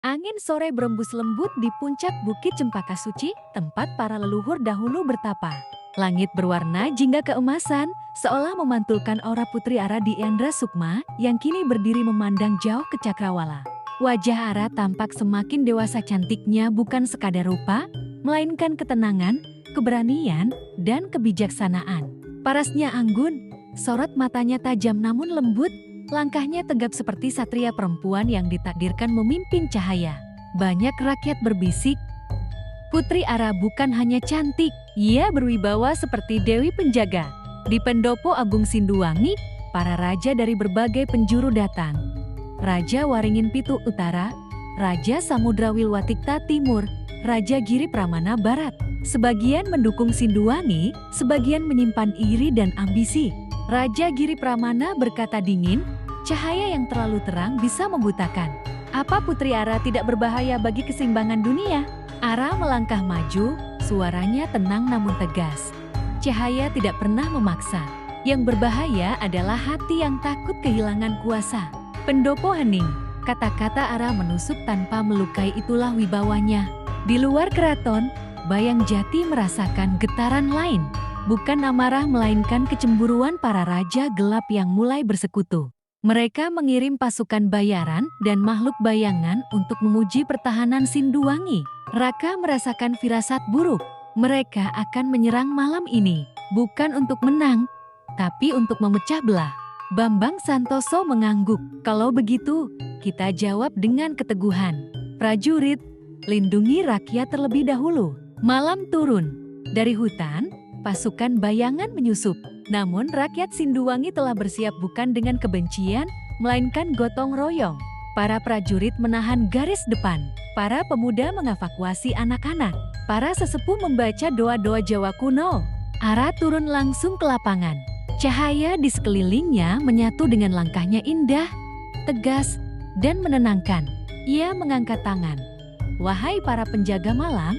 Angin sore berembus lembut di puncak Bukit Cempaka Suci, tempat para leluhur dahulu bertapa. Langit berwarna jingga keemasan, seolah memantulkan aura Putri Ara Diendra Sukma yang kini berdiri memandang jauh ke cakrawala. Wajah Ara tampak semakin dewasa, cantiknya bukan sekadar rupa, melainkan ketenangan, keberanian, dan kebijaksanaan. Parasnya anggun, sorot matanya tajam namun lembut, langkahnya tegap seperti satria perempuan yang ditakdirkan memimpin cahaya. Banyak rakyat berbisik, Putri Ara bukan hanya cantik, ia berwibawa seperti Dewi Penjaga. Di Pendopo Agung Sinduwangi, para raja dari berbagai penjuru datang. Raja Waringin Pitu Utara, Raja Samudra Wilwatikta Timur, Raja Giri Pramana Barat. Sebagian mendukung Sinduwangi, sebagian menyimpan iri dan ambisi. Raja Giri Pramana berkata dingin, "Cahaya yang terlalu terang bisa membutakan. Apa Putri Ara tidak berbahaya bagi keseimbangan dunia?" Ara melangkah maju, suaranya tenang namun tegas. Cahaya tidak pernah memaksa. Yang berbahaya adalah hati yang takut kehilangan kuasa. Pendopo hening, kata-kata Ara menusuk tanpa melukai, itulah wibawanya. Di luar keraton, Bayang Jati merasakan getaran lain. Bukan amarah melainkan kecemburuan para raja gelap yang mulai bersekutu. Mereka mengirim pasukan bayaran dan makhluk bayangan untuk menguji pertahanan Sinduwangi. Raka merasakan firasat buruk. Mereka akan menyerang malam ini, bukan untuk menang, tapi untuk memecah belah. Bambang Santoso mengangguk. "Kalau begitu, kita jawab dengan keteguhan. Prajurit, lindungi rakyat terlebih dahulu." Malam turun. Dari hutan, pasukan bayangan menyusup. Namun rakyat Sinduwangi telah bersiap bukan dengan kebencian, melainkan gotong royong. Para prajurit menahan garis depan. Para pemuda mengevakuasi anak-anak. Para sesepuh membaca doa-doa Jawa kuno. Ara turun langsung ke lapangan. Cahaya di sekelilingnya menyatu dengan langkahnya indah, tegas, dan menenangkan. Ia mengangkat tangan. "Wahai para penjaga malam,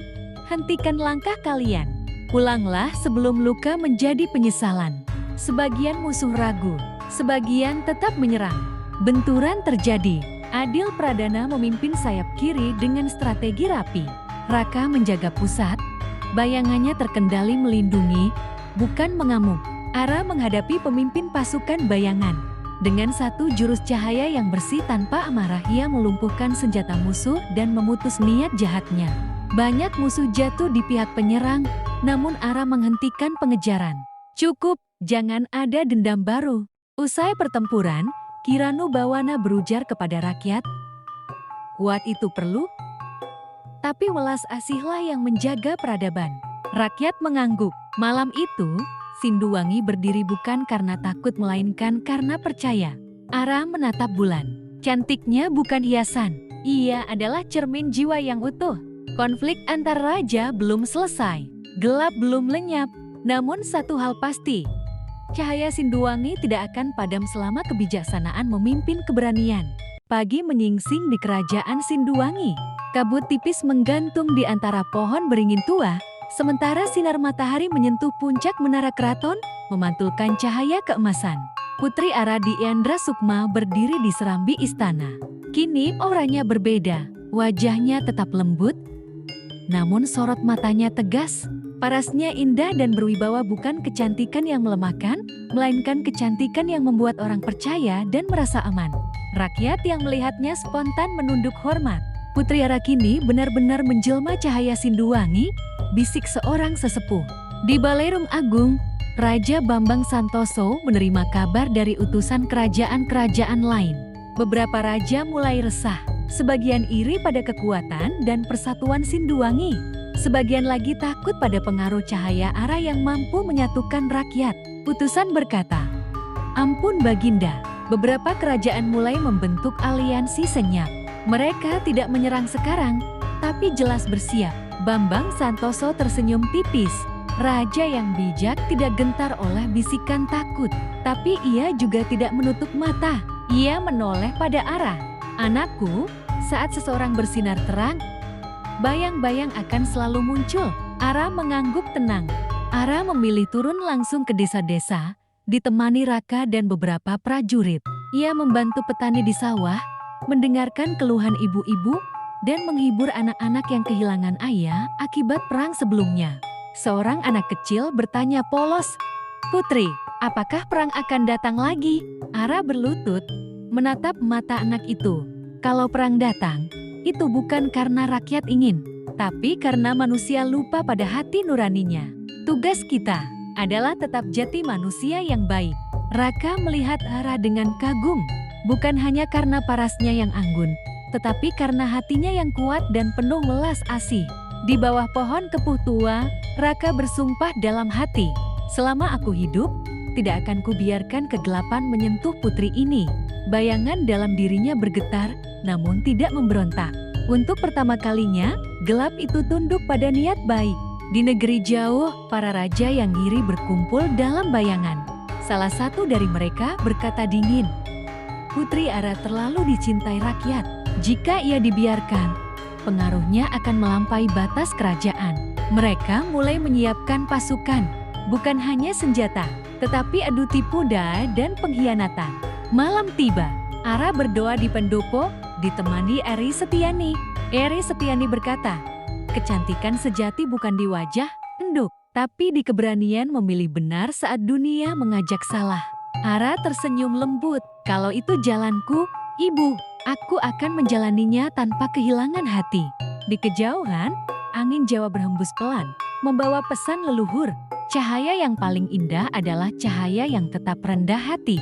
hentikan langkah kalian. Pulanglah sebelum luka menjadi penyesalan." Sebagian musuh ragu, sebagian tetap menyerang. Benturan terjadi. Adil Pradana memimpin sayap kiri dengan strategi rapi. Raka menjaga pusat, bayangannya terkendali melindungi, bukan mengamuk. Ara menghadapi pemimpin pasukan bayangan. Dengan satu jurus cahaya yang bersih tanpa amarah, ia melumpuhkan senjata musuh dan memutus niat jahatnya. Banyak musuh jatuh di pihak penyerang, namun Ara menghentikan pengejaran. "Cukup, jangan ada dendam baru." Usai pertempuran, Kiranu Bawana berujar kepada rakyat, "Kuat itu perlu, tapi welas asihlah yang menjaga peradaban." Rakyat mengangguk. Malam itu, Sinduwangi berdiri bukan karena takut melainkan karena percaya. Ara menatap bulan. Cantiknya bukan hiasan, ia adalah cermin jiwa yang utuh. Konflik antar raja belum selesai, gelap belum lenyap, namun satu hal pasti, cahaya Sinduwangi tidak akan padam selama kebijaksanaan memimpin keberanian. Pagi menyingsing di kerajaan Sinduwangi. Kabut tipis menggantung di antara pohon beringin tua, sementara sinar matahari menyentuh puncak menara keraton, memantulkan cahaya keemasan. Putri Ara Diendra Sukma berdiri di serambi istana. Kini auranya berbeda, wajahnya tetap lembut, namun sorot matanya tegas. Parasnya indah dan berwibawa, bukan kecantikan yang melemahkan, melainkan kecantikan yang membuat orang percaya dan merasa aman. Rakyat yang melihatnya spontan menunduk hormat. "Putri Ara kini benar-benar menjelma cahaya Sinduwangi," bisik seorang sesepuh. Di Balairum Agung, Raja Bambang Santoso menerima kabar dari utusan kerajaan-kerajaan lain. Beberapa raja mulai resah, sebagian iri pada kekuatan dan persatuan Sinduwangi. Sebagian lagi takut pada pengaruh cahaya Ara yang mampu menyatukan rakyat. Utusan berkata, "Ampun Baginda." Beberapa kerajaan mulai membentuk aliansi senyap. Mereka tidak menyerang sekarang, tapi jelas bersiap. Bambang Santoso tersenyum tipis. Raja yang bijak tidak gentar oleh bisikan takut, tapi ia juga tidak menutup mata. Ia menoleh pada Ara. "Anakku, saat seseorang bersinar terang, bayang-bayang akan selalu muncul." Ara mengangguk tenang. Ara memilih turun langsung ke desa-desa, ditemani Raka dan beberapa prajurit. Ia membantu petani di sawah, mendengarkan keluhan ibu-ibu, dan menghibur anak-anak yang kehilangan ayah akibat perang sebelumnya. Seorang anak kecil bertanya polos, "Putri, apakah perang akan datang lagi?" Ara berlutut, menatap mata anak itu. Kalau perang datang, itu bukan karena rakyat ingin, tapi karena manusia lupa pada hati nuraninya. Tugas kita adalah tetap jati manusia yang baik. Raka melihat Ara dengan kagum, bukan hanya karena parasnya yang anggun, tetapi karena hatinya yang kuat dan penuh welas asih. Di bawah pohon kepuh tua, Raka bersumpah dalam hati, "Selama aku hidup, tidak akan kubiarkan kegelapan menyentuh putri ini." Bayangan dalam dirinya bergetar, namun tidak memberontak. Untuk pertama kalinya, gelap itu tunduk pada niat baik. Di negeri jauh, para raja yang iri berkumpul dalam bayangan. Salah satu dari mereka berkata dingin, "Putri Ara terlalu dicintai rakyat. Jika ia dibiarkan, pengaruhnya akan melampaui batas kerajaan." Mereka mulai menyiapkan pasukan, bukan hanya senjata, tetapi adu tipu daya dan pengkhianatan. Malam tiba, Ara berdoa di pendopo, ditemani Eri Setiani. Eri Setiani berkata, "Kecantikan sejati bukan di wajah enduk, tapi di keberanian memilih benar saat dunia mengajak salah." Ara tersenyum lembut, "Kalau itu jalanku, Ibu, aku akan menjalaninya tanpa kehilangan hati." Di kejauhan, angin Jawa berhembus pelan, membawa pesan leluhur. Cahaya yang paling indah adalah cahaya yang tetap rendah hati.